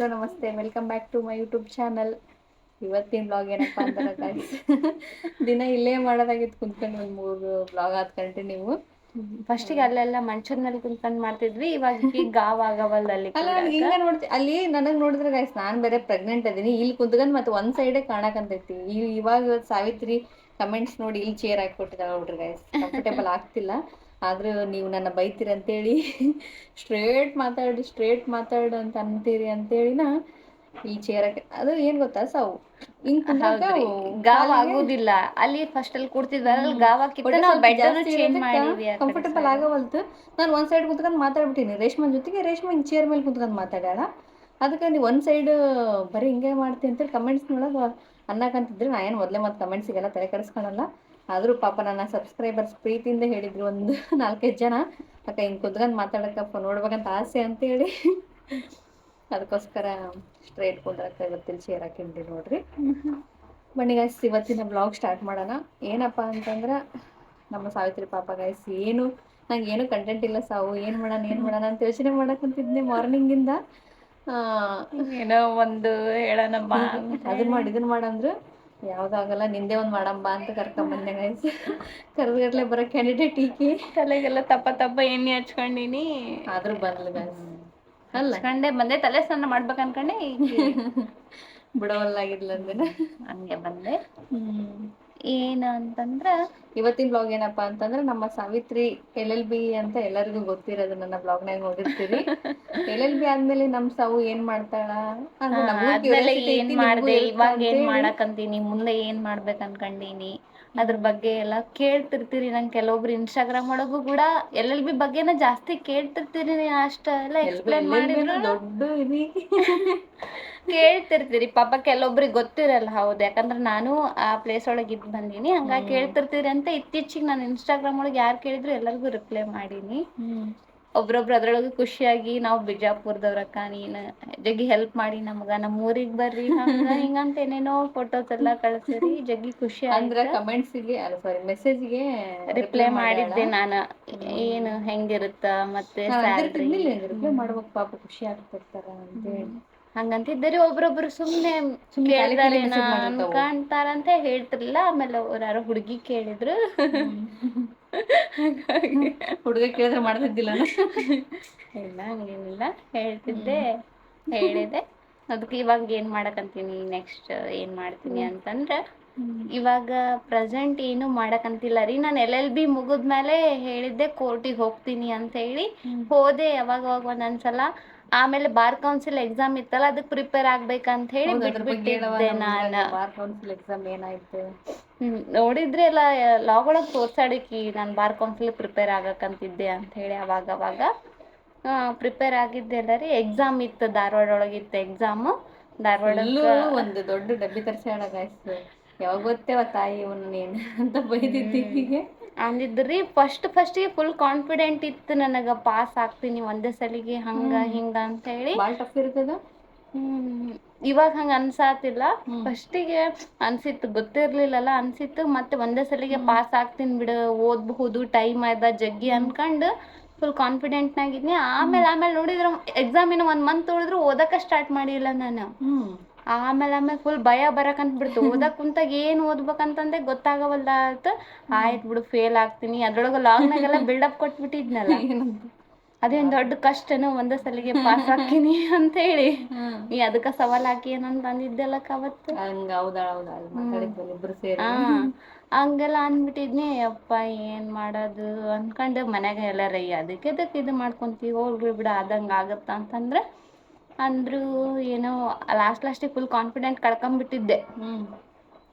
Hello ನಮಸ್ತೆ, welcome back to my YouTube channel. ಇವತ್ತಿನ blog ಏನಪ್ಪ ಅಂದ್ರೆ ಗೈಸ್, ದಿನ ಇಲ್ಲೇ ಮಾಡೋದಾಗಿತ್ತು ಕುಂತ್ಕೊಂಡು ಒಂದು 3 ಬ್ಲಾಗ್ ಆದ ಕಂಟಿನ್ಯೂ. ಫಸ್ಟಿಗೆ ಅಲ್ಲೆಲ್ಲ ಮಂಚದ ಮೇಲೆ ಕುಂತ್ಕೊಂಡು ಮಾಡ್ತಿದ್ವಿ, ಇವಾಗ ಗಾವ್ ಆಗವಲ್ಲ ಅಲ್ಲಿ ಅಲ್ಲ ನನಗೆ ಹಿಂಗೆ ನೋಡ್ತಿ ಅಲ್ಲಿ ನನಗೆ ನೋಡಿದ್ರೆ ಗೈಸ್, ನಾನು ಬೇರೆ ಪ್ರೆಗ್ನೆಂಟ್ ಅದೀನಿ, ಇಲ್ಲಿ ಕುಂತ್ಕೊಂಡು ಮತ್ತೆ ಒಂದು ಸೈಡೇ ಕಾಣಕಂತೈತಿ. ಇವಾಗ ಸಾವಿತ್ರಿ ಕಮೆಂಟ್ಸ್ ನೋಡಿ ಇಲ್ಲಿ ಚೇರ್ ಹಾಕಿ ಕೊಟ್ಟಿದ್ದಾಳೆ ನೋಡ್ರಿ ಗೈಸ್, ಕಂಫರ್ಟೇಬಲ್ ಆಗ್ತಿಲ್ಲ. ಆದ್ರೂ ನೀವು ನನ್ನ ಬೈತೀರಿ ಅಂತೇಳಿ ಸ್ಟ್ರೇಟ್ ಮಾತಾಡು ಅಂತ ಅಂತೀರಿ ಅಂತೇಳಿನ ಈ ಚೇರ್ ಅದು ಏನು ಗೊತ್ತಾ ಸಾವು ಹಿಂಗ್ ಕುಂದ್ರಕ ಗಾವ್ ಆಗೋದಿಲ್ಲ. ಅಲ್ಲಿ ಫಸ್ಟ್ ಅಲ್ಲಿ ಕೂಡ್ತಿದ್ವಲ್ಲ, ಗಾವ್ ಹಾಕಿತ್ತು, ನಾವು ಬೆಡ್ ಚೇಂಜ್ ಮಾಡಿವಿ. ಕಂಫರ್ಟೇಬಲ್ ಆಗವಲ್ತು. ನಾನು ಒಂದ್ ಸೈಡ್ ಕುಂತ್ಕೊಂಡು ಮಾತಾಡ್ಬಿಟ್ಟಿನಿ ರೇಷ್ಮಾ ಜೊತೆಗೆ. ರೇಷ್ಮಾ ಹಿಂಗ್ ಚೇರ್ ಮೇಲೆ ಕುಂತ್ಕೊಂಡು ಮಾತಾಡ್ಯಾಳ. ಅದಕ್ಕೆ ನೀವು ಒಂದು ಸೈಡ್ ಬರೀ ಹಿಂಗೆ ಮಾಡ್ತೀನಿ ಅಂತೇಳಿ ಕಮೆಂಟ್ಸ್ನೊಳಗೆ ಅನ್ನಕಂತಿದ್ರು. ನಾ ಏನು ಮೊದಲೇ ಮತ್ತು ಕಮೆಂಟ್ಸಿಗೆಲ್ಲ ತಲೆ ಕೆಡಿಸ್ಕೊಳಲ್ಲ. ಆದರೂ ಪಾಪ ನನ್ನ ಸಬ್ಸ್ಕ್ರೈಬರ್ಸ್ ಪ್ರೀತಿಯಿಂದ ಹೇಳಿದ್ರು ಒಂದು 4-5 ಜನ, ಅಕ್ಕ ಹಿಂಗೆ ಕುತ್ಕೊಂಡು ಮಾತಾಡೋಕ್ಕಪ್ಪ ನೋಡ್ಬೇಕಂತ ಆಸೆ ಅಂತೇಳಿ ಅದಕ್ಕೋಸ್ಕರ ಸ್ಟ್ರೈಟ್ ಕುಂದ್ರಕ್ಕೆ ಇವತ್ತಿನ ಚೇರ್ ಹಾಕಿದ್ರಿ ನೋಡ್ರಿ. ಬನ್ನಿ ಗೈಸ್, ಇವತ್ತಿನ ಬ್ಲಾಗ್ ಸ್ಟಾರ್ಟ್ ಮಾಡೋಣ. ಏನಪ್ಪ ಅಂತಂದ್ರೆ ನಮ್ಮ ಸಾವಿತ್ರಿ ಪಾಪ ಗೈಸ್, ನಂಗೆ ಏನು ಕಂಟೆಂಟ್ ಇಲ್ಲ ಸಾವು, ಏನು ಮಾಡೋಣ ಅಂತ ಯೋಚನೆ ಮಾಡಕ್ಕಂತಿದ್ದೆ ಮಾರ್ನಿಂಗಿಂದ. ಏನೋ ಒಂದು ಹೇಳೋಣ ಬಾ, ಇದನ್ನ ಮಾಡಂದ್ರೆ ಯಾವ್ದಾಗಲ್ಲ, ನಿಂದೆ ಒಂದು ಮಾಡಂಬ ಅಂತ ಕರ್ಕೊಂಬಂದೆ ಗೈಸ್. ಕರೆದ್ಗಟ್ಲೆ ಬರೋ ಕ್ಯಾಂಡಿಡೇಟ್ ಈಕಿ. ತಲೆಗೆಲ್ಲ ತಪ್ಪ ಎಣ್ಣೆ ಹಚ್ಕೊಂಡಿನಿ, ಆದ್ರೂ ಬಂದ್ಲು ಗೈಸ್. ಹಚ್ಕೊಂಡೆ ಬಂದೆ, ತಲೆ ಸ್ನಾನ ಮಾಡ್ಬೇಕು ಅನ್ಕೊಂಡೆ, ಬಿಡವಲ್ಲಾಗಿದ್ಲಂದಿನ ಹಂಗೆ ಬಂದೆ. ಏನು ಅಂತಂದ್ರೆ ಇವತ್ತಿನ ಬ್ಲಾಗ್ ಏನಪ್ಪಾ ಅಂತಂದ್ರೆ, ನಮ್ಮ ಸಾವಿತ್ರಿ LLB ಅಂತ ಎಲ್ಲರಿಗೂ ಗೊತ್ತಿರೋದು, ನನ್ನ ಬ್ಲಾಗ್ನಾಗ ನೋಡಿರ್ತೀರಿ. LLB ಆದ್ಮೇಲೆ ನಮ್ ಸಾವು ಏನ್ ಮಾಡ್ತಾಳ, ಏನ್ ಮಾಡ್ದೆ, ಇವಾಗ ಏನ್ ಮಾಡಕಂತೀನಿ, ಮುಂದೆ ಏನ್ ಮಾಡ್ಬೇಕು ಅನ್ಕಂಡೀನಿ, ಅದ್ರ ಬಗ್ಗೆ ಎಲ್ಲ ಕೇಳ್ತಿರ್ತೀರಿ. ನಂಗೆ ಕೆಲವೊಬ್ರು ಇನ್ಸ್ಟಾಗ್ರಾಮ್ ಒಳಗೂ ಕೂಡ LLB ಬಗ್ಗೆನ ಜಾಸ್ತಿ ಕೇಳ್ತಿರ್ತೀರಿ. ಅಷ್ಟ ಎಲ್ಲ ಎಕ್ಸ್ಪ್ಲೇನ್ ಮಾಡಿದ್ರು ದೊಡ್ಡ ಕೇಳ್ತಿರ್ತೀರಿ. ಪಾಪ ಕೆಲವೊಬ್ರಿಗೆ ಗೊತ್ತಿರಲ್ಲ. ಹೌದು, ಯಾಕಂದ್ರೆ ನಾನು ಆ ಪ್ಲೇಸ್ ಒಳಗೆ ಇದ್ದು ಬಂದೀನಿ, ಹಂಗಾಗಿ ಕೇಳ್ತಿರ್ತೀರಿ ಅಂತ ಇತ್ತೀಚಿಗೆ ನಾನು ಇನ್ಸ್ಟಾಗ್ರಾಮ್ ಒಳಗೆ ಯಾರು ಕೇಳಿದ್ರು ಎಲ್ಲರಿಗೂ ರಿಪ್ಲೈ ಮಾಡೀನಿ. ಒಬ್ರೊಬ್ರು ಅದ್ರೊಳಗೆ ಖುಷಿಯಾಗಿ, ನಾವು ಬಿಜಾಪುರದವ್ರಕ್ಕ, ನೀನು ಜಗ್ಗಿ ಹೆಲ್ಪ್ ಮಾಡಿ ನಮ್ಗ, ನಮ್ಮ ಊರಿಗೆ ಬರ್ರಿ, ಹಂಗ ಹಿಂಗಂತ ಏನೇನೋ ಫೋಟೋಸ್ ಎಲ್ಲ ಕಳ್ಸಿರಿ. ಜಗ್ಗಿ ಖುಷಿ ಅಂದ್ರೆ ಕಮೆಂಟ್ಸಿಗೆ, ಮೆಸೇಜ್ಗೆ ರಿಪ್ಲೈ ಮಾಡಿದ್ದೆ ನಾನು. ಏನು ಹೆಂಗಿರುತ್ತ ಮತ್ತೆ ಸ್ಯಾಲ್ರಿ ರಿಪ್ಲೈ ಮಾಡ್ಬೇಕು, ಪಾಪ ಖುಷಿ ಆಗ್ತಿರ್ತಾರ ಅಂತೇಳಿ ಹಂಗಂತಿದ್ದರಿ. ಒಬ್ರೊಬ್ರು ಸುಮ್ನೆ ಕೇಳ್ದಾರೇನ ಅನ್ಕಂತಾರಂತ ಹೇಳ್ತಿರ್ಲಿಲ್ಲ. ಆಮೇಲೆ ಅವ್ರು ಯಾರೋ ಹುಡುಗಿ ಕೇಳಿದ್ರು, ಹುಡುಗ ಕೇಳಿದ್ರೆ ಮಾಡ್ತಿದ್ದಿಲ್ಲ. ಇಲ್ಲ ಹಂಗೇನಿಲ್ಲ, ಹೇಳಿದೆ. ಅದಕ್ಕೆ ಇವಾಗ ಏನ್ ಮಾಡಕಂತೀನಿ, ನೆಕ್ಸ್ಟ್ ಏನ್ ಮಾಡ್ತೀನಿ ಅಂತಂದ್ರೆ, ಇವಾಗ ಪ್ರೆಸೆಂಟ್ ಏನು ಮಾಡಕಂತಿಲ್ಲ ರೀ. ನಾನು LLB ಮುಗಿದ್ಮೇಲೆ ಹೇಳಿದ್ದೆ ಕೋರ್ಟಿಗೆ ಹೋಗ್ತೀನಿ ಅಂತ ಹೇಳಿ ಹೋದೆ ಯಾವಾಗ ಒಂದೊಂದ್ಸಲ. ಆಮೇಲೆ ಬಾರ್ ಕೌನ್ಸಿಲ್ ಎಕ್ಸಾಮ್ ಇತ್ತಲ್ಲ, ಅದಕ್ಕೆ ಪ್ರಿಪೇರ್ ಆಗ್ಬೇಕಂತ ಹೇಳಿ ಬಿಟ್ಬಿಟ್ಟಿದ್ದೆ ನಾನು. ಬಾರ್ ಕೌನ್ಸಿಲ್ ಎಕ್ಸಾಮ್ ಏನಾಯ್ತು ನೋಡಿದ್ರೆ ಎಲ್ಲ ಲಾಗ್ ಒಳಗೆ ತೋರ್ಸಾಡಿಕಿ, ನಾನು ಬಾರ್ ಕೌನ್ಸಿಲ್ ಪ್ರಿಪೇರ್ ಆಗಕ್ಕಂತಿದ್ದೆ ಅಂತ ಹೇಳಿ. ಅವಾಗ ಪ್ರಿಪೇರ್ ಆಗಿದ್ದೆ ಅಲ್ಲ ರೀ. ಎಕ್ಸಾಮ್ ಇತ್ತು, ಧಾರವಾಡ ಒಳಗಿತ್ತು ಎಕ್ಸಾಮು. ಧಾರವಾಡಲ್ಲೂ ಒಂದು ದೊಡ್ಡ ಡಬ್ಬಿ ತರಿಸಿ ಗಾಯ್ತು. ಯಾವಾಗ ಗೊತ್ತೇವ ತಾಯಿ ನೀನು ಅಂತ ಬೈದಿದ್ದೀಗೆ ಅಂದಿದ್ರಿ. ಫಸ್ಟಿಗೆ ಫುಲ್ ಕಾನ್ಫಿಡೆಂಟ್ ಇತ್ತು ನನಗೆ, ಪಾಸ್ ಆಗ್ತೀನಿ ಒಂದೇ ಸಲಿಗೆ, ಹಂಗ ಹಿಂಗ ಅಂತ ಹೇಳಿ. ಭಾಳ ಟಫ್ ಇರ್ತದ. ಇವಾಗ ಹಂಗ ಅನ್ಸಾತಿಲ್ಲ. ಫಸ್ಟಿಗೆ ಅನ್ಸಿತ್ತು, ಗೊತ್ತಿರ್ಲಿಲ್ಲಲ್ಲ, ಅನ್ಸಿತ್ತು. ಮತ್ತೆ ಒಂದೇ ಸಲಿಗೆ ಪಾಸ್ ಆಗ್ತೀನಿ ಬಿಡು, ಓದಬಹುದು, ಟೈಮ್ ಆಯ್ದ ಜಗ್ಗಿ ಅನ್ಕೊಂಡು ಫುಲ್ ಕಾನ್ಫಿಡೆಂಟ್ನಾಗಿದ್ನಿ. ಆಮೇಲೆ ನೋಡಿದ್ರೆ ಎಕ್ಸಾಮಿನ 1 ಮಂತ್ ಉಳಿದ್ರು ಓದಕ್ಕೆ ಸ್ಟಾರ್ಟ್ ಮಾಡಿಲ್ಲ ನಾನು. ಆಮೇಲೆ ಫುಲ್ ಭಯ ಬರಕಂತ ಬಿಡ್ತು. ಓದಕ್ ಕುಂತಾಗ ಏನು ಓದ್ಬೇಕಂತಂದೆ ಗೊತ್ತಾಗವಲ್ದ ಆಯ್ತು. ಆಯ್ತು ಬಿಡು, ಫೇಲ್ ಆಗ್ತೀನಿ. ಅದ್ರೊಳಗೆ ಲಾಗ್ನಾಗೆಲ್ಲ ಬಿಲ್ಡಪ್ ಕೊಟ್ಬಿಟ್ಟಿದ್ನಲ್ಲ, ಅದೇನು ದೊಡ್ಡ ಕಷ್ಟನೋ ಒಂದೇ ಸಲಿಗೆ ಪಾಸ್ ಹಾಕಿನಿ ಅಂತ ಹೇಳಿ. ನೀ ಅದಕ್ಕೆ ಸವಾಲ್ ಹಾಕಿ ಏನಂತ ಅಂದಿದ್ದೆಲ್ಲಕ್ಕ ಅವತ್ತು. ಹಂಗೆಲ್ಲ ಅಂದ್ಬಿಟ್ಟಿದ್ನಿ. ಅಪ್ಪ ಏನು ಮಾಡೋದು ಅನ್ಕೊಂಡು ಮನ್ಯಾಗ ಎಲ್ಲಾರ ಅದಕ್ಕೆ ಇದು ಮಾಡ್ಕೊಂತೀವಿ, ಹೋಗ್ಲಿ ಬಿಡು ಆದಂಗೆ ಆಗತ್ತ ಅಂತಂದ್ರೆ ಅಂದ್ರು. ಏನೋ ಲಾಸ್ಟಿಗೆ ಫುಲ್ ಕಾನ್ಫಿಡೆಂಟ್ ಕಳ್ಕೊಂಡ್ಬಿಟ್ಟಿದ್ದೆ.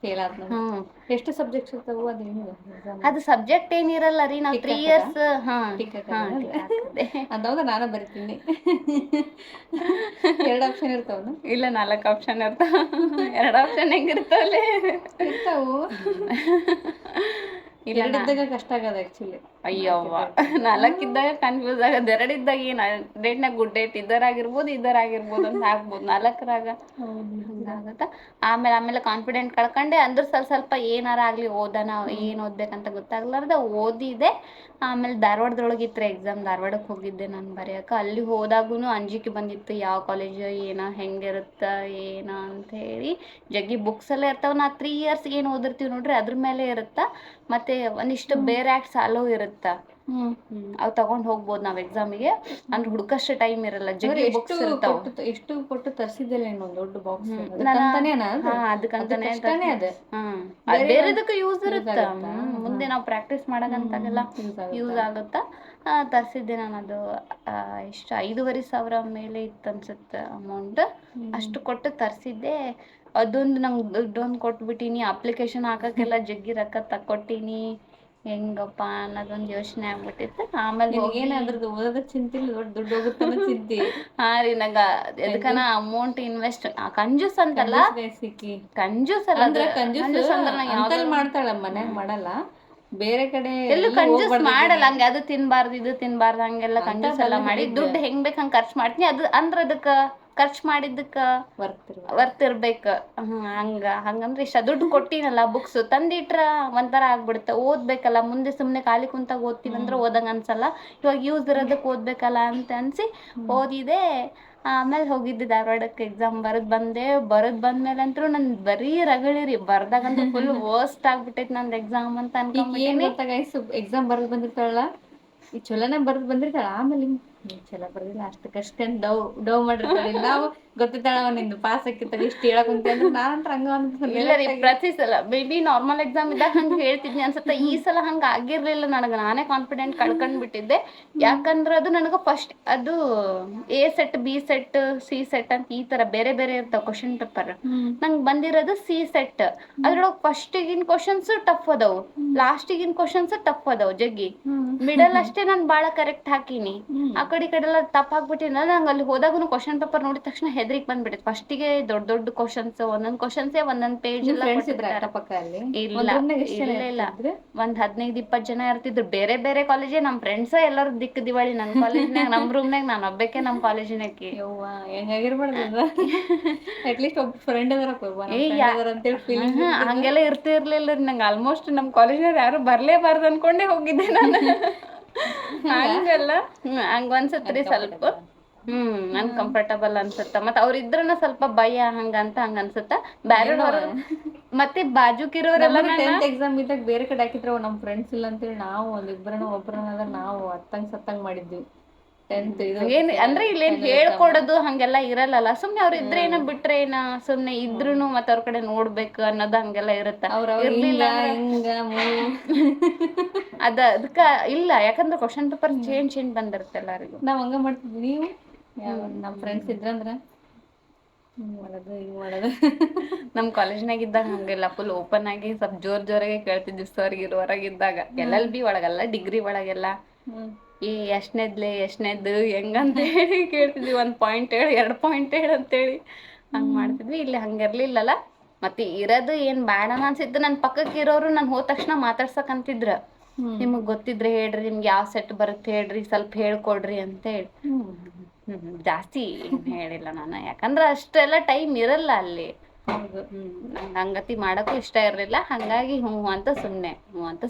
ಎಷ್ಟು ಸಬ್ಜೆಕ್ಟ್ಸ್ ಇರ್ತಾವು? ಅದು ಸಬ್ಜೆಕ್ಟ್ ಏನಿರಲ್ಲ ರೀ, ನಾವು 3 years ಅದಾವಾಗ ನಾನು ಬರ್ತೀನಿ. 2 ಆಪ್ಷನ್ ಇರ್ತಾವ? ಇಲ್ಲ, 4 ಆಪ್ಷನ್ ಇರ್ತಾವ. 2 ಆಪ್ಷನ್ ಹೆಂಗಿರ್ತಾವಲ್ಲಿ ಇರ್ತಾವು. 2 ಇದ್ದಾಗ ಕಷ್ಟ ಆಗದ ಆಕ್ಚುಲಿ. ಅಯ್ಯವ್ವ 4 ಇದ್ದಾಗ ಕನ್ಫ್ಯೂಸ್ ಆಗೋದು, 2 ಇದ್ದಾಗ ಏನು ಡೇಟ್ನಾಗ ಗುಡ್ ಡೇಟ್ ಇದರಾಗಿರ್ಬೋದು ಅಂತ ಆಗ್ಬೋದು, 4ರಾಗ ಹಂಗಾಗತ್ತ. ಆಮೇಲೆ ಕಾನ್ಫಿಡೆಂಟ್ ಕಳ್ಕೊಂಡೆ. ಅಂದ್ರೆ ಸ್ವಲ್ಪ ಏನಾರ ಆಗಲಿ ಓದೋಣ, ಏನು ಓದ್ಬೇಕಂತ ಗೊತ್ತಾಗ್ಲಾರ್ದ ಓದಿದೆ. ಆಮೇಲೆ ಧಾರವಾಡದೊಳಗೆ ಇತ್ತು ಎಕ್ಸಾಮ್, ಧಾರವಾಡಕ್ಕೆ ಹೋಗಿದ್ದೆ ನಾನು ಬರೆಯೋಕೆ. ಅಲ್ಲಿ ಹೋದಾಗೂ ಅಂಜಿಕೆ ಬಂದಿತ್ತು, ಯಾವ ಕಾಲೇಜು ಏನೋ ಹೆಂಗಿರುತ್ತೆ ಏನೋ ಅಂಥೇಳಿ. ಜಗ್ಗಿ ಬುಕ್ಸ್ ಎಲ್ಲ ಇರ್ತಾವೆ, ನಾ 3 ಇಯರ್ಸ್ ಏನು ಓದಿರ್ತೀವಿ ನೋಡ್ರಿ ಅದ್ರ ಮೇಲೆ ಇರುತ್ತೆ. ಮತ್ತು ಒಂದಿಷ್ಟು ಬೇರೆ ಆ್ಯಕ್ಟ್ಸ್ ಅಲೋ ಇರುತ್ತೆ, ಅವು ತಗೊಂಡು ಹೋಗ್ಬೋದು ನಾವು ಎಕ್ಸಾಮಿಗೆ. ಅಂದ್ರೆ ಹುಡುಕಷ್ಟು ಟೈಮ್ ಇರಲ್ಲ, ಜಗ್ಗಿ ಬುಕ್ಸ್ ಇರ್ತಾವೆ. ಎಷ್ಟು ಕೊಟ್ಟು ತರಿಸಿದ್ದಿಲ್ಲ ಇನ್ನೊಂದು ದೊಡ್ಡ ಬಾಕ್ಸ್ ಅದಕ್ಕಂತಾನೆ ಅದು ಬೇರೆದಕ್ಕೆ ಯೂಸ್ ಇರುತ್ತೆ. ಮುಂದೆ ನಾವು ಪ್ರಾಕ್ಟೀಸ್ ಮಾಡೋದಂತಾಗೆಲ್ಲ ಯೂಸ್ ಆಗುತ್ತಾ. ತರಿಸಿದ್ದೆ ನಾನು. ಅದು ಎಷ್ಟು 5,500 ಮೇಲೆ ಇತ್ತು ಅನ್ಸುತ್ತೆ ಅಮೌಂಟ್. ಅಷ್ಟು ಕೊಟ್ಟು ತರಿಸಿದ್ದೆ. ಅದೊಂದು ನಂಗೆ ದುಡ್ಡೊಂದು ಕೊಟ್ಬಿಟ್ಟಿನಿ, ಅಪ್ಲಿಕೇಶನ್ ಹಾಕೋಕ್ಕೆಲ್ಲ ಜಗ್ಗಿ ರೊಕ್ಕ ತಕ್ಕೊಟ್ಟೀನಿ. ಹೆಂಗಪ್ಪ ಅನ್ನೋದೊಂದು ಯೋಚನೆ ಆಗ್ಬಿಟ್ಟಿತ್ತು. ಆಮೇಲೆ ಏನಾದ್ರದ್ದು ಓದೋದ ಚಿಂತಿಲ್ಲ, ದುಡ್ಡು ಹೋಗುತ್ತೆ ಅನ್ನೋ ಚಿಂತೆ. ಹಾಂ ರೀ, ನಂಗೆ ಎದಕ್ಕನ ಅಮೌಂಟ್ ಇನ್ವೆಸ್ಟ್ ಕಂಜೂಸ್ ಅಂತಲ್ಲ, ಕಂಜೂಸ್ ಅಲ್ಲ ಅಂದ್ರೆ ಯಾವ್ದು ಮಾಡ್ತಾಳ ಮನ್ಯಾಗ ಮಾಡಲ್ಲ, ಬೇರೆ ಕಡೆ ಎಲ್ಲೂ ಕಂಜೂಸ್ ಮಾಡಲ್ಲ. ಹಂಗೆ ಅದು ತಿನ್ಬಾರ್ದು ಇದು ತಿನ್ಬಾರ್ದು ಹಂಗೆಲ್ಲ ಕಂಜೂಸ್ ಎಲ್ಲ ಮಾಡಿ ದುಡ್ಡು ಹೆಂಗ್ ಬೇಕು ಹಂಗೆ ಖರ್ಚು ಮಾಡ್ತೀನಿ. ಅದು ಅಂದ್ರೆ ಅದಕ್ಕೆ ಖರ್ಚು ಮಾಡಿದ್ದಕ್ಕೆ ವರ್ತ್ ಇರ್ಬೇಕು. ಹಂಗಂದ್ರೆ ಇಷ್ಟ ದುಡ್ಡು ಕೊಟ್ಟಿನಲ್ಲ, ಬುಕ್ಸ್ ತಂದಿಟ್ರ ಒಂಥರ ಆಗ್ಬಿಡುತ್ತೆ. ಓದ್ಬೇಕಲ್ಲ, ಮುಂದೆ ಸುಮ್ಮನೆ ಖಾಲಿ ಕುಂತಾಗ ಓದ್ತೀವಂದ್ರೆ ಓದಂಗೆ ಅನ್ಸಲ್ಲ. ಇವಾಗ ಯೂಸ್ ಇರೋದಕ್ಕೆ ಓದ್ಬೇಕಲ್ಲ ಅಂತ ಅನ್ಸಿ ಓದಿದೆ. ಆಮೇಲೆ ಹೋಗಿದ್ದೆ ಧಾರವಾಡಕ್ಕೆ, ಎಕ್ಸಾಮ್ ಬಂದ್ಮೇಲೆ ಅಂತೂ ನನ್ ಬರೀ ರಗಳಿರಿ, ಬರ್ದಾಗಂತೂ ಫುಲ್ ವರ್ಸ್ಟ್ ಆಗ್ಬಿಟ್ಟೈತಿ ನಂದು ಎಕ್ಸಾಮ್ ಅಂತ ಅನ್ಕೊಂಡ್ಬಿಟ್ಟಿನಿ. ಎಕ್ಸಾಮ್ ಬರೆದು ಬಂದಿರ್ತಾಳಲ್ಲ, ಈ ಚಲೋನ ಬರೆದು ಬಂದಿರ್ತಾಳ, ಆಮೇಲೆ ಚಲೋ ಬರ್ದಿಲ್ಲ ಅಷ್ಟಕ್ಕಷ್ಟೇ ಡವ್ ಮಾಡಿರ್ತಾಳೆ. ನಾವು ಗೊತ್ತಿತ್ತಾಳ ನಿಂದು ಪಾಸ್ ಆಕಿರ್ತಾಳೆ ಇಷ್ಟು ಹೇಳಕ್ ಕುಂತಂದ್ರೆ ನಾನಂತ್ರ ಇಲ್ಲ ರೀ, ಪ್ರತಿ ಸಲ ಮೇ ಬಿ ನಾರ್ಮಲ್ ಎಕ್ಸಾಮ್ ಇದ್ದಾಗ ಹಂಗೆ ಹೇಳ್ತಿದ್ನಿ ಅನ್ಸುತ್ತೆ. ಈ ಸಲ ಹಂಗೆ ಆಗಿರ್ಲಿಲ್ಲ ನನಗೆ, ನಾನೇ ಕಾನ್ಫಿಡೆಂಟ್ ಕಳ್ಕೊಂಡ್ಬಿಟ್ಟಿದ್ದೆ. ಯಾಕಂದ್ರೆ ಅದು ನನಗೆ ಫಸ್ಟ್ ಅದು A set B set C set ಅಂತ ಈ ಥರ ಬೇರೆ ಬೇರೆ ಇರ್ತಾವೆ ಕ್ವಶನ್ ಪೇಪರ್. ನಂಗೆ ಬಂದಿರೋದು C ಸೆಟ್. ಅದ್ರೊಳಗೆ ಫಸ್ಟಿಗಿನ ಕ್ವಶನ್ಸ್ ಟಫ್ ಅದಾವು, ಲಾಸ್ಟಿಗಿನ ಕ್ವಶನ್ಸ್ ಟಫ್ ಅದಾವು ಜಗ್ಗಿ. ಮಿಡಲ್ ಅಷ್ಟೇ ನಾನು ಭಾಳ ಕರೆಕ್ಟ್ ಹಾಕೀನಿ, ಆ ಕಡೆ ಎಲ್ಲ ತಪ್ಪು ಹಾಕ್ಬಿಟ್ಟಿನ. ನಂಗೆ ಅಲ್ಲಿ ಹೋದಾಗೂ ಕ್ವಶನ್ ಪೇಪರ್ ನೋಡಿದ ತಕ್ಷಣ ಹೆದರಿಕೆ ಬಂದ್ಬಿಟ್ಟಿತ್ತು. ಫಸ್ಟಿಗೆ ದೊಡ್ಡ ಕ್ವಶನ್ಸ್, ಒಂದೊಂದು ಕ್ವಶನ್ಸೇ ಒಂದೊಂದು ಪೇಜ್ ಎಲ್ಲ ಇಲ್ಲ. ಒಂದ್ 15-20 ಜನ ಇರ್ತಿದ್ರು, ಬೇರೆ ಬೇರೆ ಕಾಲೇಜೇ. ನಮ್ಮ ಫ್ರೆಂಡ್ಸ್ ಎಲ್ಲರೂ ದಿಕ್ಕು ದಿವಾಳಿ ನನ್ನ ಕಾಲೇಜ್ನಾಗ, ನಮ್ಮ ರೂಮ್ನಾಗ ನಾನು ಒಬ್ಬಕ್ಕೆ ನಮ್ಮ ಕಾಲೇಜಿನಾಕಿ. ಹಂಗೆಲ್ಲ ಇರ್ತಿರ್ಲಿಲ್ಲ ನಂಗೆ. ಆಲ್ಮೋಸ್ಟ್ ನಮ್ಮ ಕಾಲೇಜ್ನಾಗ ಯಾರು ಬರ್ಲೇಬಾರ್ದು ಅನ್ಕೊಂಡೇ ಹೋಗಿದ್ದೆ ನಾನು. ಹಂಗಲ್ಲ ಹಂಗ ಅನ್ಸತ್ರಿ ಸ್ವಲ್ಪ. ಅನ್ಕಂಫರ್ಟಬಲ್ ಅನ್ಸುತ್ತ. ಮತ್ತ ಅವ್ರಿದ್ರನ ಸ್ವಲ್ಪ ಭಯ ಹಂಗ ಅನ್ಸುತ್ತ. ಬ್ಯಾರೆದವ್ರು ಮತ್ತೆ ಬಾಜುಕಿರೋರೆಲ್ಲ ಎಕ್ಸಾಮ್ ಇದ್ದಾಗ ಬೇರೆ ಕಡೆ ಹಾಕಿದ್ರ ನಮ್ಮ ಫ್ರೆಂಡ್ಸ್ ಇಲ್ಲ ಅಂತೇಳಿ ನಾವು ಒಬ್ಬರನ್ನ ನಾವು ಸತ್ತಂಗ್ ಮಾಡಿದ್ವಿ. ಏನ್ ಅಂದ್ರೆ ಇಲ್ಲೇನ್ ಹೇಳ್ಕೊಡೋದು ಹಂಗೆಲ್ಲ ಇರಲ್ಲ. ಸುಮ್ನೆ ಅವ್ರ ಇದ್ರೇನ ಬಿಟ್ರೇನ, ಸುಮ್ನೆ ಇದ್ರುನು ಮತ್ತ ಅವ್ರ ಕಡೆ ನೋಡ್ಬೇಕು ಅನ್ನೋದು ಹಂಗೆಲ್ಲ ಇರುತ್ತೆ. ಅದಕ್ಕ ಇಲ್ಲ, ಯಾಕಂದ್ರೆ ಕ್ವಶನ್ ಪೇಪರ್ ಚೇಂಜ್ ಬಂದಿರುತ್ತೆ ಎಲ್ಲರಿಗೂ. ನಾವ್ ಹಂಗ ಮಾಡ್ತಿದ್ವಿ. ನೀವು ನಮ್ ಫ್ರೆಂಡ್ಸ್ ಇದ್ರಂದ್ರ ನಮ್ ಕಾಲೇಜ್ನಾಗ ಇದ್ದಾಗ ಹಂಗೆಲ್ಲ ಫುಲ್ ಓಪನ್ ಆಗಿ ಸ್ವಲ್ಪ ಜೋರಾಗಿ ಕೇಳ್ತಿದ್ವಿ ಸರ್ಗಿರು. ಹೊರಗಿದ್ದಾಗ LLB ಒಳಗಲ್ಲ, ಡಿಗ್ರಿ ಒಳಗೆಲ್ಲ ಎಷ್ಟನೇದ್ದು ಹೆಂಗಂತ ಹೇಳಿ ಕೇಳ್ತಿದ್ವಿ. 1 ಪಾಯಿಂಟ್ ಹೇಳು 2 ಪಾಯಿಂಟ್ ಹೇಳು ಅಂತೇಳಿ ಹಂಗ್ ಮಾಡ್ತಿದ್ವಿ. ಇಲ್ಲಿ ಹಂಗಿರ್ಲಿಲ್ಲಲ್ಲ. ಮತ್ತೆ ಇರೋದು ಏನ್ ಬೇಡ ಅನ್ಸಿದ್ದು, ನನ್ನ ಪಕ್ಕಕ್ಕೆ ಇರೋರು ನಾನು ಹೋದ ತಕ್ಷಣ ಮಾತಾಡ್ಸಕಂತಿದ್ರ. ನಿಮಗ್ ಗೊತ್ತಿದ್ರೆ ಹೇಳ್ರಿ, ನಿಮ್ಗೆ ಯಾವ ಸೆಟ್ ಬರುತ್ತೆ ಹೇಳ್ರಿ, ಸ್ವಲ್ಪ ಹೇಳ್ಕೊಡ್ರಿ ಅಂತ ಹೇಳಿ. ಜಾಸ್ತಿ ಏನ್ ಹೇಳಿಲ್ಲ ನಾನು, ಯಾಕಂದ್ರೆ ಅಷ್ಟೆಲ್ಲ ಟೈಮ್ ಇರಲ್ಲ ಅಲ್ಲಿ. ನಂಗೆ ಹಂಗತಿ ಮಾಡಕ್ಕೂ ಇಷ್ಟ ಇರಲಿಲ್ಲ. ಹಂಗಾಗಿ ಹ್ಞೂ ಅಂತ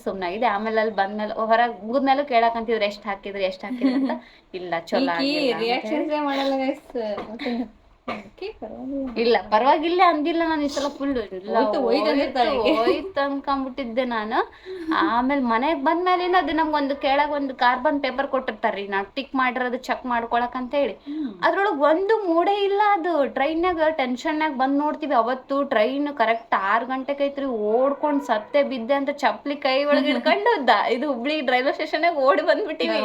ಸುಮ್ಮನಾಗಿದೆ. ಆಮೇಲೆ ಅಲ್ಲಿ ಬಂದ್ಮೇಲೆ ಹೊರಗೆ ಮುಗಿದ್ಮೇಲೆ ಕೇಳಕಂತಿದ್ರು ಎಷ್ಟು ಹಾಕಿದ್ರಿ ಅಂತ. ಇಲ್ಲ ಚಲೋ ಇಲ್ಲ ಪರವಾಗಿಲ್ಲ ಅಂದಿಲ್ಲ. ನಾನು ಈ ಸಲ ಫುಲ್ ಹೋಯ್ತು ಅನ್ಕೊಂಡ್ಬಿಟ್ಟಿದ್ದೆ ನಾನು. ಆಮೇಲೆ ಮನೆಗೆ ಬಂದ್ಮೇಲೆ ಅದು ನಮ್ಗೊಂದು ಕೆಳಗೆ ಒಂದು ಕಾರ್ಬನ್ ಪೇಪರ್ ಕೊಟ್ಟಿರ್ತಾರ್ರಿ, ನಾವು ಟಿಕ್ ಮಾಡಿರೋದು ಚೆಕ್ ಮಾಡ್ಕೊಳಕ್ ಅಂತ ಹೇಳಿ. ಅದ್ರೊಳಗೆ ಒಂದು ಮೂಡೇ ಇಲ್ಲ. ಅದು ಟ್ರೈನ್ನಾಗ ಟೆನ್ಷನ್ನಾಗ ಬಂದು ನೋಡ್ತೀವಿ. ಅವತ್ತು ಟ್ರೈನ್ ಕರೆಕ್ಟ್ 6 ಗಂಟೆಗೆ ಐತ್ರಿ. ಓಡ್ಕೊಂಡು ಸತ್ತೆ ಬಿದ್ದೆ ಅಂತ ಚಪ್ಪಲಿ ಕೈ ಒಳಗೆ ಇಟ್ಕೊಂಡು ಇದು ಹುಬ್ಳಿ ರೈಲ್ವೆ ಸ್ಟೇಷನ್ಯಾಗ ಓಡಿ ಬಂದ್ಬಿಟ್ಟಿವಿ.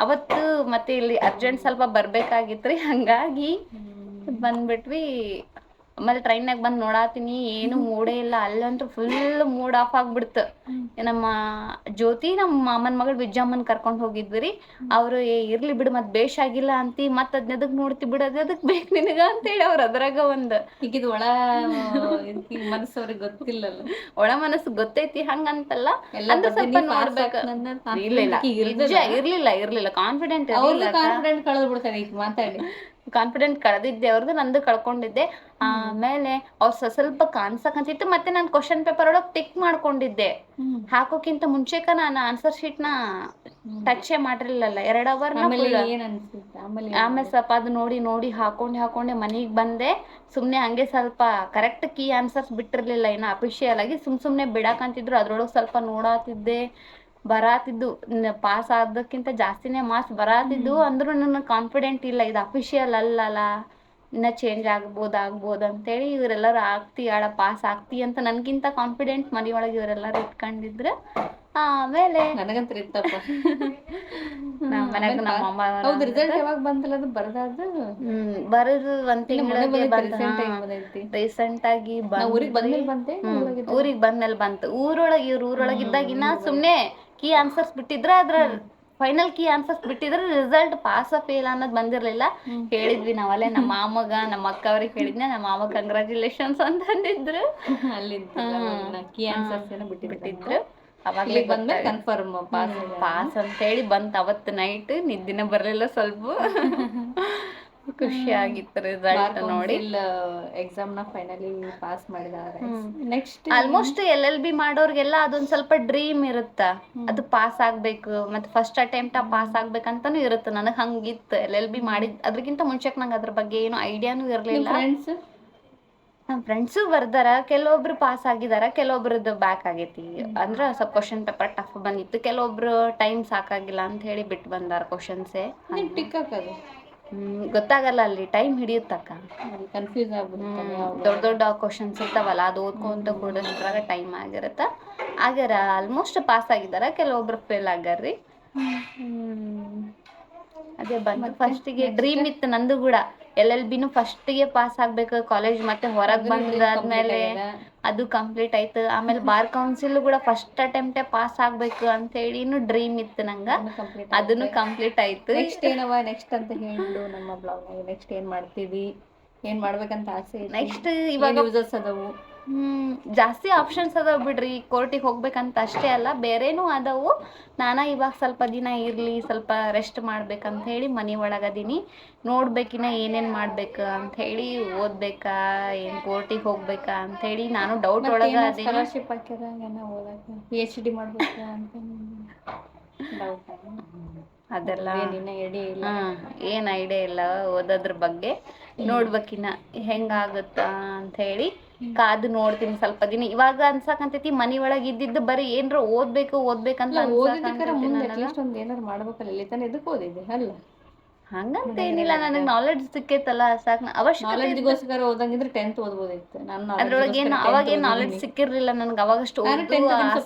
ಅವತ್ತು ಮತ್ತೆ ಇಲ್ಲಿ ಅರ್ಜೆಂಟ್ ಸ್ವಲ್ಪ ಬರ್ಬೇಕಾಗಿತ್ರಿ, ಹಂಗಾಗಿ ಬಂದ್ಬಿಟ್ವಿ. ಆಮೇಲೆ ಟ್ರೈನ್ನಾಗ ಬಂದು ನೋಡಾತೀನಿ ಏನು ಮೂಡೇ ಇಲ್ಲ, ಅಲ್ಲಂತೂ ಫುಲ್ ಮೂಡ್ ಆಫ್ ಆಗ್ಬಿಡ್ತು. ನಮ್ಮ ಜ್ಯೋತಿ ನಮ್ಮ ಮಾಮನ ಮಗಳು ವಿಜ್ಜಮ್ಮನ್ ಕರ್ಕೊಂಡು ಹೋಗಿದ್ವಿ ರೀ. ಅವರು ಇರ್ಲಿ ಬಿಡು ಮತ್ತೆ ಬೇಷ್ ಆಗಿಲ್ಲ ಅಂತಿ ಮತ್ತೆ ಅದನ್ನದಕ್ಕೆ ನೋಡ್ತಿ ಬಿಡು ಅದಕ್ಕೆ ಬೇಕು ನಿನಗ ಅಂತೇಳಿ ಅವ್ರು ಅದ್ರಾಗ ಒಂದು ಈಗಿದು ಒಳ ಮನಸ್ಸು ಅವ್ರಿಗೆ ಗೊತ್ತಿಲ್ಲಲ್ಲ, ಒಳ ಮನಸ್ಸು ಗೊತ್ತೈತಿ ಹಂಗಂತಲ್ಲ, ಎಲ್ಲ ಅಂದ್ರೆ ಸ್ವಲ್ಪ ನೋಡ್ಬೇಕು. ಇಲ್ಲ ಇರ್ಲಿಲ್ಲ ಕಾನ್ಫಿಡೆಂಟ್ ಅವ್ರದ್ದು ಕಾನ್ಫಿಡೆಂಟ್ ಕಳೆದು ಬಿಡ್ತಾರೆ ಈಗ ಮಾತಾಡಿ. ಕಾನ್ಫಿಡೆಂಟ್ ಕಳೆದಿದ್ದೆ ಅವ್ರದ್ದು, ನಂದು ಕಳ್ಕೊಂಡಿದ್ದೆ. ಆಮೇಲೆ ಅವ್ರು ಸ್ವಲ್ಪ ಕಾಣ್ಸಕಂತಿತ್ತು. ಮತ್ತೆ ನಾನು ಕ್ವಶನ್ ಪೇಪರ್ ಒಳಗೆ ಟಿಕ್ ಮಾಡ್ಕೊಂಡಿದ್ದೆ. ಹಾಕೋಕ್ಕಿಂತ ಮುಂಚೆಕ ನಾನು ಆನ್ಸರ್ ಶೀಟ್ನ ಟಚೇ ಮಾಡಿರ್ಲಿಲ್ಲ 2 ಅವರ್. ಆಮೇಲೆ ಸ್ವಲ್ಪ ಅದು ನೋಡಿ ಹಾಕೊಂಡೆ ಮನೆಗೆ ಬಂದೆ. ಸುಮ್ಮನೆ ಹಂಗೆ ಸ್ವಲ್ಪ ಕರೆಕ್ಟ್ ಕೀ ಆನ್ಸರ್ಸ್ ಬಿಟ್ಟಿರ್ಲಿಲ್ಲ ಇನ್ನು ಅಫಿಷಿಯಲ್ ಆಗಿ, ಸುಮ್ಮನೆ ಬಿಡಾಕಂತಿದ್ರು. ಅದ್ರೊಳಗೆ ಸ್ವಲ್ಪ ನೋಡಾತಿದ್ದೆ, ಬರಾತಿದ್ದು. ಪಾಸ್ ಆದಕ್ಕಿಂತ ಜಾಸ್ತಿನೇ ಮಾರ್ಕ್ಸ್ ಬರಾತಿದ್ದು. ಅಂದ್ರೂ ನನಗೆ ಕಾನ್ಫಿಡೆಂಟ್ ಇಲ್ಲ, ಇದು ಅಫಿಷಿಯಲ್ ಅಲ್ಲಲ್ಲ, ಇನ್ನ ಚೇಂಜ್ ಆಗ್ಬೋದು ಅಂತೇಳಿ ಇವರೆಲ್ಲರೂ ಆಗ್ತೀಯಾಳ ಪಾಸ್ ಆಗ್ತಿ ಅಂತ ನನಗಿಂತ ಕಾನ್ಫಿಡೆಂಟ್ ಮನೆಯೊಳಗೆ ಇವರೆಲ್ಲರೂ ಇಟ್ಕೊಂಡಿದ್ರು. ಆಮೇಲೆ ನನಗಂತ ಇತ್ತಪ್ಪ ನಮ್ಮ ಮನ್ಯಾಗ ನಮ್ಮ ಅಮ್ಮ ರಿಸಲ್ಟ್ ಯಾವಾಗ ಬಂತಲ್ಲ ಅದು ಬರದಾದ ಬರೋದು ಒಂದ್ ತಿಂಗಳಿಗೆ ರೀಸೆಂಟ್ ಆಗಿ ಊರಿಗೆ ಬಂದ್ಮೇಲೆ ಬಂತು. ಊರೊಳಗೆ ಇದ್ದಾಗಿನ ಸುಮ್ನೆ ಕೀ ಆನ್ಸರ್ಸ್ ಬಿಟ್ಟಿದ್ರ, ಅದ್ರ ಫೈನಲ್ ಕೀ ಆನ್ಸರ್ಸ್ ಬಿಟ್ಟಿದ್ರೆ ರಿಸಲ್ಟ್ ಪಾಸ್ ಫೇಲ್ ಅನ್ನೋದು ಬಂದಿರ್ಲಿಲ್ಲ. ಹೇಳಿದ್ವಿ ನಾವಲ್ಲೇ ನಮ್ಮ ಮಾಮಗ ನಮ್ಮ ಅಕ್ಕ ಅವ್ರಿಗೆ ಹೇಳಿದ್ನೆ, ನಮ್ಮ ಮಾಮ ಕಂಗ್ರಾಚುಲೇಷನ್ಸ್ ಅಂತ ಅಂದಿದ್ರು. ಬಿಟ್ಟಿದ್ರು ಅವಾಗಲೇ ಕನ್ಫರ್ಮ್ ಪಾಸ್ ಅಂತ ಹೇಳಿ ಬಂತ. ಅವತ್ತು ನೈಟ್ ನಿದ್ದಿನ ಬರ್ಲಿಲ್ಲ, ಸ್ವಲ್ಪ ಖುಷಿ ಆಗಿತ್ತು ರಿಸಲ್ಟ್ ನೋಡಿ. ಎಕ್ಸಾಮ್ ನ ಫೈನಲಿ ಪಾಸ್ ಮಾಡಿದ್ದಾರೆ. ನೆಕ್ಸ್ಟ್ ಆಲ್ಮೋಸ್ಟ್ LLB ಮಾಡೋರ್ಗೆಲ್ಲ ಅದೊಂದ್ ಸ್ವಲ್ಪ ಡ್ರೀಮ್ ಇರುತ್ತ, ಅದು ಪಾಸ್ ಆಗ್ಬೇಕು ಮತ್ತೆ ಫಸ್ಟ್ ಅಟೆಂಪ್ಟ್ ಪಾಸ್ ಆಗ್ಬೇಕಂತಾನು ಇರುತ್ತೆ. ನನಗೆ ಹಂಗಿತ್ತು LLB ಮಾಡಿದ್. ಅದ್ರಕ್ಕಿಂತ ಮುಂಚೆಕ್ ನಂಗೆ ಅದ್ರ ಬಗ್ಗೆ ಏನು ಐಡಿಯಾನು ಇರ್ಲಿಲ್ಲ. ನಮ್ಮ ಫ್ರೆಂಡ್ಸು ಬರ್ದಾರ, ಕೆಲವೊಬ್ರು ಪಾಸ್ ಆಗಿದಾರ, ಕೆಲವೊಬ್ರದ್ದು ಬ್ಯಾಕ್ ಆಗೈತಿ. ಅಂದ್ರೆ ಸ್ವಲ್ಪ ಕ್ವಶನ್ ಪೇಪರ್ ಟಫ್ ಬಂದಿತ್ತು, ಕೆಲವೊಬ್ರು ಟೈಮ್ ಸಾಕಾಗಿಲ್ಲ ಅಂತ ಹೇಳಿ ಬಿಟ್ಟು ಬಂದಾರ ಕ್ವಶನ್ಸೇ. ಗೊತ್ತಾಗಲ್ಲ, ಅಲ್ಲಿ ಟೈಮ್ ಹಿಡಿಯುತ್ತಕ್ಕ, ಕನ್ಫ್ಯೂಸ್ ಆಗ್ಬಿಡುತ್ತೆ. ದೊಡ್ಡ ಕ್ವಶನ್ಸ್ ಇರ್ತಾವಲ್ಲ, ಅದು ಓದ್ಕೊಂತ ಕೂಡೋದ್ರಾಗ ಟೈಮ್ ಆಗಿರುತ್ತೆ. ಆಗ್ಯಾರ ಆಲ್ಮೋಸ್ಟ್ ಪಾಸ್ ಆಗಿದಾರ, ಕೆಲವೊಬ್ರು ಫೇಲ್ ಆಗ್ಯಾರ್ರಿ. ಅದೇ ಬಂದು ಫಸ್ಟಿಗೆ ಡ್ರೀಮ್ ಇತ್ತು ನಂದು ಕೂಡ, LLBನೂ ಫಸ್ಟಿಗೆ ಪಾಸ್ ಆಗ್ಬೇಕು ಕಾಲೇಜ್, ಮತ್ತೆ ಹೊರಗೆ ಬಂದಾದ್ಮೇಲೆ ಅದು ಕಂಪ್ಲೀಟ್ ಆಯ್ತು. ಆಮೇಲೆ ಬಾರ್ ಕೌನ್ಸಿಲ್ ಕೂಡ ಫಸ್ಟ್ ಅಟೆಂಪ್ಟೇ ಪಾಸ್ ಆಗ್ಬೇಕು ಅಂತ ಹೇಳಿನೂ ಡ್ರೀಮ್ ಇತ್ತು ನಂಗೆ, ಅದನ್ನು ಕಂಪ್ಲೀಟ್ ಆಯ್ತು. ನೆಕ್ಸ್ಟ್ ಏನವ ನೆಕ್ಸ್ಟ್ ಅಂತ ಹೇಳು ನಮ್ಮ ಬ್ಲಾಗ್ನಾಗ. ನೆಕ್ಸ್ಟ್ ಏನ್ ಮಾಡ್ತೀವಿ, ಏನ್ ಮಾಡ್ಬೇಕಂತ ಆಸೆ? ನೆಕ್ಸ್ಟ್ ಇವಾಗ ಯೂಸಸ್ ಅದಾವು, ಜಾಸ್ತಿ ಆಪ್ಷನ್ಸ್ ಅದಾವ ಬಿಡ್ರಿ. ಕೋರ್ಟಿಗೆ ಹೋಗ್ಬೇಕಂತ ಅಷ್ಟೇ ಅಲ್ಲ, ಬೇರೆನೂ ಅದಾವು. ಇವಾಗ ಸ್ವಲ್ಪ ದಿನ ಇರಲಿ, ಸ್ವಲ್ಪ ರೆಸ್ಟ್ ಮಾಡ್ಬೇಕಂತ ಹೇಳಿ ಮನೆ ಒಳಗದೀನಿ. ನೋಡ್ಬೇಕಿನ್ನ ಏನೇನು ಮಾಡ್ಬೇಕು ಅಂತ ಹೇಳಿ, ಓದ್ಬೇಕಾ ಏನು ಕೋರ್ಟಿಗೆ ಹೋಗ್ಬೇಕಾ ಅಂತ ಹೇಳಿ ನಾನು ಡೌಟ್ ಒಳಗೆ ಅದೇ. ಸ್ಕಾಲರ್ಶಿಪ್ ಹಾಕ್ಯಾರ ಏನೋ ಓದಕ್ಕೆ, PhD ಮಾಡ್ಬೇಕಾ ಅಂತ ಡೌಟ್. ಅದೆಲ್ಲ ಏನು ಐಡಿಯಾ ಇಲ್ಲ ಓದೋದ್ರ ಬಗ್ಗೆ. ನೋಡ್ಬೇಕಿನ್ನ ಹೆಂಗಾಗುತ್ತಾ ಅಂತ ಹೇಳಿ ಕಾದು ನೋಡ್ತೀನಿ ಸ್ವಲ್ಪ ದಿನ. ಇವಾಗ ಅನ್ಸಕಂತೈತಿ ಮನಿ ಒಳಗೆ ಇದ್ದಿದ್ದು ಬರೀ ಏನ್ರ ಓದ್ಬೇಕಂತ ಏನಾರು ಮಾಡ್ಬೇಕಲ್ಲ. ಇಲ್ಲಿ ತಾನೇ ಎದಕ್ಕೆ ಓದಿದ್ದೆ ಅಲ್ಲ, ಹಂಗಂತ ಏನಿಲ್ಲ, ನನಗೆ ನಾಲೆಡ್ಜ್ ಸಿಕ್ಕೈತಲ್ಲ ಸಾಕು. ನಾಲೆಡ್ಜ್ಗೋಸ್ಕರ ಓದಂಗಿದ್ರೆ 10th ಓದ್ಬೋದಿತ್ತು. ನಾನು ಅದ್ರೊಳಗೆ ಏನು ಅವಾಗ ಏನು ನಾಲೆಡ್ಜ್ ಸಿಕ್ಕಿರ್ಲಿಲ್ಲ ನನಗೆ. ಅವಾಗಷ್ಟು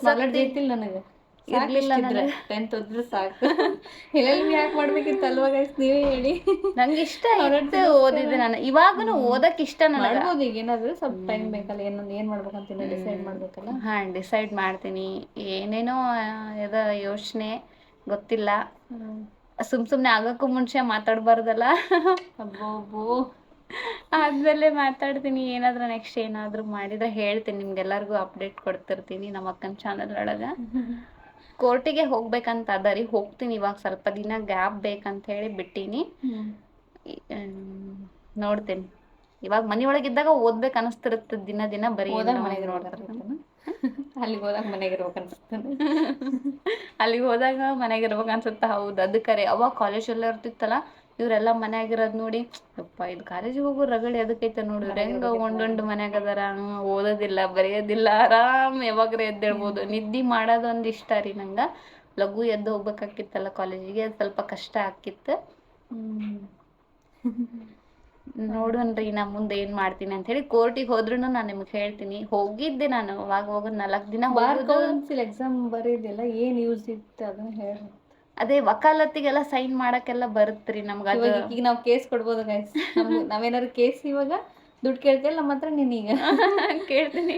ನಾಲೆಡ್ಜ್ ಐತಿಲ್ಲ ನನಗೆ, ಇರ್ಲಿಲ್ಲ. 10th ಓದಿದ್ರೆ ಸಾಕು. LLB ಯಾಕೆ ಮಾಡ್ಬೇಕಿತ್ತು ಅಲ್ವಾ ಗೈಸ್, ನೀವೇ ಹೇಳಿ. ನಂಗೆ ಇಷ್ಟ ಇರುತ್ತೆ ಓದಿದ್ದೆ ನಾನು. ಇವಾಗನು ಓದಕ್ಕೆ ಇಷ್ಟ ನನಗೆ. ಈಗ ಏನಾದ್ರು ಸ್ವಲ್ಪ ಟೈಮ್ ಬೇಕಲ್ಲ, ಏನ್ ಮಾಡ್ಬೇಕಂತ ಡಿಸೈಡ್ ಮಾಡ್ಬೇಕಲ್ಲ. ಡಿಸೈಡ್ ಮಾಡ್ತೀನಿ. ಏನೇನೋ ಯೋಚನೆ ಗೊತ್ತಿಲ್ಲ. ಸುಮ್ಮನೆ ಆಗೋಕ್ಕೂ ಮುಂಚೆ ಮಾತಾಡಬಾರ್ದಲ್ಲ. ಆದ್ಮೇಲೆ ಮಾತಾಡ್ತೀನಿ. ಏನಾದರೂ ನೆಕ್ಸ್ಟ್ ಏನಾದರೂ ಮಾಡಿದ್ರೆ ಹೇಳ್ತೀನಿ, ನಿಮ್ಗೆಲ್ಲರಿಗೂ ಅಪ್ಡೇಟ್ ಕೊಡ್ತಿರ್ತೀನಿ ನಮ್ಮ ಅಕ್ಕನ ಚಾನಲ್ ಒಳಗೆ. ಕೋರ್ಟಿಗೆ ಹೋಗ್ಬೇಕಂತ ಅದರಿ, ಹೋಗ್ತೀನಿ. ಇವಾಗ ಸ್ವಲ್ಪ ದಿನ ಗ್ಯಾಪ್ ಬೇಕಂತ ಹೇಳಿ ಬಿಟ್ಟೀನಿ. ನೋಡ್ತೀನಿ. ಇವಾಗ ಮನೆಯೊಳಗಿದ್ದಾಗ ಓದ್ಬೇಕು ಅನಿಸ್ತಿರುತ್ತೆ ದಿನ ಬರೀ. ಅಲ್ಲಿಗೆ ಹೋದಾಗ ಮನೆಗಿರ್ಬೇಕು ಅನ್ಸುತ್ತೆ. ಅಲ್ಲಿಗೆ ಹೋದಾಗ ಮನೆಗಿರ್ಬೇಕು ಅನ್ಸುತ್ತೆ. ಹೌದು, ಅದು ಕರೆ. ಅವಾಗ ಕಾಲೇಜೆಲ್ಲ ಇರ್ತಿತ್ತಲ್ಲ, ಇವರೆಲ್ಲ ಮನ್ಯಾಗಿರೋದು ನೋಡಿ, ಅಪ್ಪ ಇದು ಕಾಲೇಜಿಗೆ ಹೋಗೋ ರಗಳೆ ಅದಕ್ಕೈತೆ ನೋಡಿದ್ರೆ ಹೆಂಗೆ ಒಂದೊಂದು ಮನ್ಯಾಗ ಅದಾರ, ಓದೋದಿಲ್ಲ ಬರೆಯೋದಿಲ್ಲ, ಆರಾಮ್ ಯಾವಾಗ್ರೆ ಎದ್ದೇಳ್ಬೋದು. ನಿದ್ದೆ ಮಾಡೋದೊಂದು ಇಷ್ಟ ರೀ ನಂಗೆ. ಲಘು ಎದ್ದು ಹೋಗ್ಬೇಕಾಕಿತ್ತಲ್ಲ ಕಾಲೇಜಿಗೆ, ಅದು ಸ್ವಲ್ಪ ಕಷ್ಟ ಆಕಿತ್ತು. ನೋಡೋಣ್ರಿ ನಾ ಮುಂದೆ ಏನು ಮಾಡ್ತೀನಿ ಅಂತ ಹೇಳಿ. ಕೋರ್ಟಿಗೆ ಹೋದ್ರೂ ನಾನು ನಿಮ್ಗೆ ಹೇಳ್ತೀನಿ. ಹೋಗಿದ್ದೆ ನಾನು ಅವಾಗ 4 ದಿನ. ಬಾರ್ ಕೌನ್ಸಿಲ್ ಎಕ್ಸಾಮ್ ಬರೀದಿಲ್ಲ, ಏನು ಯೂಸ್ ಇತ್ತು ಅದನ್ನ ಹೇಳಿ. ಅದೇ ವಕಾಲತ್ತಿಗೆಲ್ಲ ಸೈನ್ ಮಾಡಕ್ಕೆಲ್ಲ ಬರುತ್ತ್ರಿ ನಮ್ಗೆ. ಅದು ಈಗ ನಾವು ಕೇಸ್ ಕೊಡ್ಬೋದು ಗೈಸ್. ನಾವೇನಾದ್ರು ಕೇಸ್ ಇವಾಗ ದುಡ್ಡು ಕೇಳ್ತಿಲ್ಲ ನಮ್ಮ ಹತ್ರ ನೀನೀಗ. ಕೇಳ್ತೀನಿ.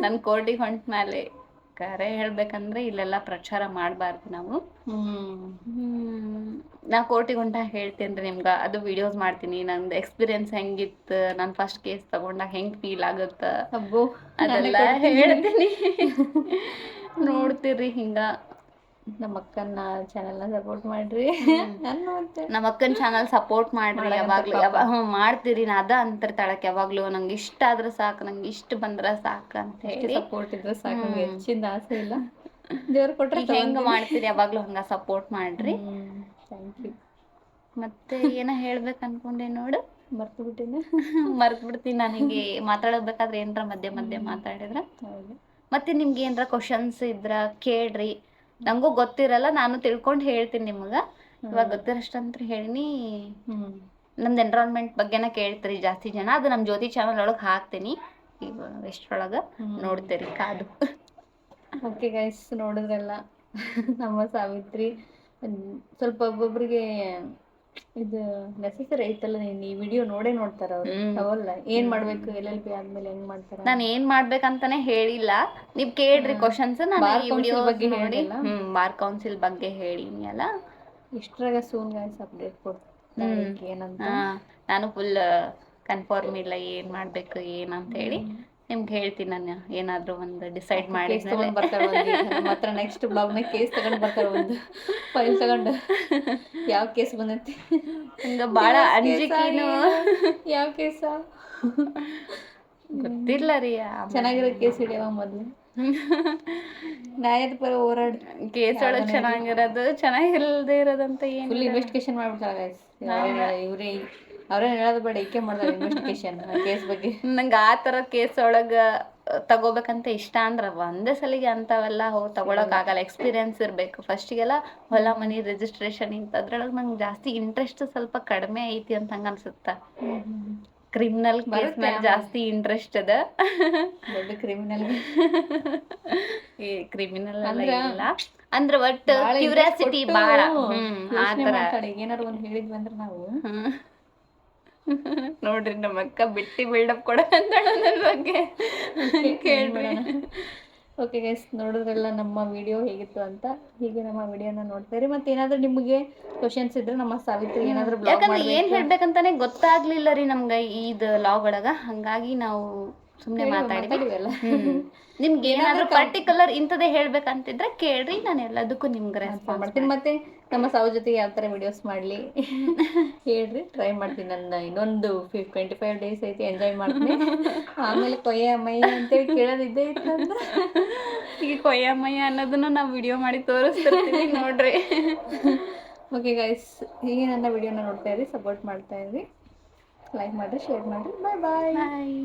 ನನ್ನ ಕೋರ್ಟಿಗೆ ಹೊಂಟ ಮೇಲೆ ಕರೆ ಹೇಳ್ಬೇಕಂದ್ರೆ ಇಲ್ಲೆಲ್ಲ ಪ್ರಚಾರ ಮಾಡಬಾರ್ದು ನಾವು. ನಾ ಕೋರ್ಟಿಗೆ ಹೊಂಟಾಗ ಹೇಳ್ತೇನೆ ರೀ ನಿಮ್ಗೆ, ಅದು ವಿಡಿಯೋಸ್ ಮಾಡ್ತೀನಿ, ನಂದು ಎಕ್ಸ್ಪೀರಿಯನ್ಸ್ ಹೆಂಗಿತ್ತು, ನಾನು ಫಸ್ಟ್ ಕೇಸ್ ತಗೊಂಡಾಗ ಹೆಂಗೆ ಫೀಲ್ ಆಗುತ್ತೆ ಅಬ್ಬೋ ಅದೆಲ್ಲ ಹೇಳ್ತೀನಿ. ನೋಡ್ತೀರಿ ಹಿಂಗ ನಮ್ಮ ಅಕ್ಕನ ಚಾನೆಲ್ನ ಸಪೋರ್ಟ್ ಮಾಡ್ರಿ. ನಾನು ಮತ್ತೆ ನಮ್ಮ ಅಕ್ಕನ ಚಾನಲ್ ಸಪೋರ್ಟ್ ಮಾಡ್ರಿ. ಯಾವಾಗ್ಲೂ ಮಾಡ್ತೀರಿ. ನಾ ಅದ ಅಂತಿರ್ತಾಳಕ್ಕೆ ಯಾವಾಗ್ಲೂ, ನಂಗೆ ಇಷ್ಟ ಆದ್ರೆ ಸಾಕು, ನಂಗೆ ಇಷ್ಟ ಬಂದ್ರೆ ಸಾಕು ಅಂತ ಹೇಳಿ. ಸಪೋರ್ಟ್ ಇದ್ರೆ ಸಾಕು, ಹೆಚ್ಚಿಂದ ಆಸೆ ಇಲ್ಲ. ದೇವ್ರು ಕೊಟ್ರೆ ಹೆಂಗ ಮಾಡ್ತೀರಿ ಯಾವಾಗ್ಲೂ ಹಂಗ ಸಪೋರ್ಟ್ ಮಾಡ್ರಿ. Thank you. ಮತ್ತೆ ಏನ ಹೇಳ್ಬೇಕು ಅನ್ಕೊಂಡೆ ನೋಡು, ಮರ್ತು ಬಿಟ್ಟಿನ. ಮರ್ತು ಬಿಡ್ತೀನಿ ನಾನು. ಹಿಂಗೆ ಮಾತಾಡಬೇಕಾದ್ರೆ ಏನರ ಮಧ್ಯೆ ಮಾತಾಡಿದ್ರೆ. ಮತ್ತೆ ನಿಮ್ಗೆ ಏನರ ಕ್ವಶನ್ಸ್ ಇದ್ರ ಕೇಳ್ರಿ, ನಂಗೂ ಗೊತ್ತಿರಲ್ಲ, ನಾನು ತಿಳ್ಕೊಂಡು ಹೇಳ್ತೀನಿ ನಿಮ್ಗೆ. ಇವಾಗ ಗೊತ್ತಿರೋಷ್ಟಂತ ಹೇಳಿನಿ. ನಮ್ದು ಎನ್ರೋಲ್ಮೆಂಟ್ ಬಗ್ಗೆನ ಕೇಳ್ತೀರಿ ಜಾಸ್ತಿ ಜನ, ಅದು ನಮ್ಮ ಜ್ಯೋತಿ ಚಾನಲ್ ಒಳಗೆ ಹಾಕ್ತೀನಿ ಈಗ ಎಷ್ಟರೊಳಗೆ ನೋಡ್ತೀರಿ ಕಾದು. ಓಕೆ ಗೈಸ್, ನೋಡಿದ್ರಲ್ಲ ನಮ್ಮ ಸಾವಿತ್ರಿ. ಸ್ವಲ್ಪ ಒಬ್ಬೊಬ್ರಿಗೆ ಇದು ನೆಸೆಸರಿ ಐತಲ್ಲ, ನೀನು ಈ ವಿಡಿಯೋ ನೋಡ್ತಾರ ಅವ್ರು. ಅವಲ್ಲ ಏನ್ ಮಾಡ್ಬೇಕು, LLB ಆದ್ಮೇಲೆ ಹೆಂಗ್ ಮಾಡ್ತಾರ. ನಾನು ಏನ್ ಮಾಡ್ಬೇಕಂತಾನೆ ಹೇಳಿಲ್ಲ, ನೀವ್ ಕೇಳ್ರಿ ಕ್ವಶನ್ಸ್. ನಾನು ಈ ವಿಡಿಯೋ ಬಗ್ಗೆ ನೋಡಿ ಬಾರ್ ಕೌನ್ಸಿಲ್ ಬಗ್ಗೆ ಹೇಳಿನಿ ಅಲ್ಲ. ಇಷ್ಟ್ರಾಗ ಸೂನ್ ಗೈಸ್ ಅಪ್ಡೇಟ್ ಕೊಡ್ತೀನಿ ಏನಂತ. ನಾನು ಫುಲ್ ಕನ್ಫರ್ಮ್ ಇಲ್ಲ ಏನ್ ಮಾಡ್ಬೇಕು ಏನಂತ ಹೇಳಿ. ನಿಮ್ಗೆ ಹೇಳ್ತೀನಿ ನಾನು ಏನಾದ್ರು ಒಂದು ಡಿಸೈಡ್ ಮಾಡಿ. ಮಾತ್ರ ನೆಕ್ಸ್ಟ್ ಬ್ಲಾಗ್ನಾಗ ಕೇಸ್ ತಗೊಂಡ್ ಬರ್ತಾರ, ಒಂದು ಫೈಲ್ ತಗೊಂಡು ಯಾವ ಕೇಸ್ ಬಂದೈತಿ ಹಂಗ ಭಾಳ ಅಂಜಿಕೆನು. ಯಾವ ಕೇಸ ಗೊತ್ತಿಲ್ಲ ರೀ. ಚೆನ್ನಾಗಿರೋ ಕೇಸ್ ಹಿಡಿಯವ ಮೊದ್ಲು, ನ್ಯಾಯದ ಪರ ಹೋರಾಡಿ. ಕೇಸ್ ಒಳಗೆ ಚೆನ್ನಾಗಿರೋದು ಚೆನ್ನಾಗಿಲ್ಲದೆ ಇರೋದಂತ ಏನು ಫುಲ್ ಇನ್ವೆಸ್ಟಿಗೇಷನ್ ಮಾಡ್ಬಿಡ್ತಾರೆ ಇವ್ರೇ. ಅವ್ರೇನು ಹೇಳೋದು ಬೇಡ, ಈಕೆ ಮಾಡ್ತಾರೆ ಇನ್ವೆಸ್ಟಿಗೇಷನ್ ಕೇಸ್ ಬಗ್ಗೆ. ನಂಗೆ ಆ ಥರ ಕೇಸ್ ಒಳಗೆ ತಗೋಬೇಕಂತ ಇಷ್ಟ ಅಂದ್ರೆ ಒಂದೇ ಸಲಿಗೆ ಅಂಥವೆಲ್ಲ ತಗೊಳಕ್ಕಾಗಲ್ಲ. ಎಕ್ಸ್ಪೀರಿಯನ್ಸ್ ಇರಬೇಕು ಫಸ್ಟಿಗೆಲ್ಲ. ಹೊಲ ಮನೆ ರಿಜಿಸ್ಟ್ರೇಷನ್ ಇಂಥದ್ರೊಳಗೆ ನಂಗೆ ಜಾಸ್ತಿ ಇಂಟ್ರೆಸ್ಟ್ ಸ್ವಲ್ಪ ಕಡಿಮೆ ಐತಿ ಅಂತ ಹಂಗೆ ಅನ್ಸುತ್ತೆ. ಕ್ರಿಮಿನಲ್ ಕೇಸ್ ಮೇಲೆ ಜಾಸ್ತಿ ಇಂಟ್ರೆಸ್ಟ್ ಅದ. ದೊಡ್ಡ ಕ್ರಿಮಿನಲ್ ಕ್ರಿಮಿನಲ್ ಇಲ್ಲ ಅಂದ್ರೆ ಒಟ್ಟು ಕ್ಯೂರಿಯಾಸಿಟಿ ಭಾಳ. ಆ ಥರ ಏನಾರು ಒಂದು ಹೇಳಿದ್ವಿ ಅಂದ್ರೆ ನಾವು ನೋಡ್ರಿ ನಮ್ಮ ಅಕ್ಕ ಬಿಟ್ಟಿ ಬಿಲ್ಡಪ್ ಕೊಡಂತಾಳ ನನ್ನ ಬಗ್ಗೆ. ಕೇಳ್ಬೇಡ. ಓಕೆ ಗೈಸ್, ನೋಡಿದ್ರೆಲ್ಲ ನಮ್ಮ ವಿಡಿಯೋ ಹೇಗಿತ್ತು ಅಂತ. ಹೀಗೆ ನಮ್ಮ ವಿಡಿಯೋನ ನೋಡ್ತಾರೆ. ಮತ್ತೆ ಏನಾದರೂ ನಿಮಗೆ ಕ್ವಶನ್ಸ್ ಇದ್ರೆ ನಮ್ಮ ಸಾವಿತ್ರಿ ಏನಾದರೂ ಯಾಕಂದ್ರೆ ಏನು ಹೇಳ್ಬೇಕಂತಾನೆ ಗೊತ್ತಾಗ್ಲಿಲ್ಲ ರೀ ನಮ್ಗೆ ಇದು ಲಾಗ್ ಒಳಗೆ, ಹಾಗಾಗಿ ನಾವು ಸುಮ್ಮನೆ ಮಾತಾಡಿದ್ವಲ್ಲ. ನಿಮ್ಗೆ ಏನಾದರೂ ಪರ್ಟಿಕ್ಯುಲರ್ ಇಂಥದ್ದೇ ಹೇಳ್ಬೇಕಂತಿದ್ರೆ ಕೇಳ್ರಿ, ನಾನು ಎಲ್ಲದಕ್ಕೂ ನಿಮ್ಗೆ ರೆಸ್ಪಾನ್ಸ್ ಮಾಡ್ತೀನಿ. ಮತ್ತೆ ನಮ್ಮ ಸಾವು ಜೊತೆಗೆ ಯಾವ ಥರ ವಿಡಿಯೋಸ್ ಮಾಡಲಿ ಹೇಳ್ರಿ, ಟ್ರೈ ಮಾಡ್ತೀನಿ. ನನ್ನ ಇನ್ನೊಂದು 25 ಡೇಸ್ ಐತಿ, ಎಂಜಾಯ್ ಮಾಡ್ತೀನಿ. ಆಮೇಲೆ ಕೊಯ್ಯ ಮಯ್ಯ ಅಂತೇಳಿ ಕೇಳೋದಿದ್ದೇ ಇತ್ತಂದ್ರೆ ಈಗ ಕೊಯ್ಯ ಮಯ್ಯ ಅನ್ನೋದನ್ನು ನಾವು ವಿಡಿಯೋ ಮಾಡಿ ತೋರಿಸ್ತಿರ್ತೀವಿ ನೋಡ್ರಿ. ಓಕೆ ಗೈಸ್, ಹೀಗೆ ನನ್ನ ವಿಡಿಯೋನ ನೋಡ್ತಾ ಇರಿ, ಸಪೋರ್ಟ್ ಮಾಡ್ತಾ ಇರಿ, ಲೈಕ್ ಮಾಡಿರಿ, ಶೇರ್ ಮಾಡಿರಿ. ಬಾಯ್ ಬಾಯ್.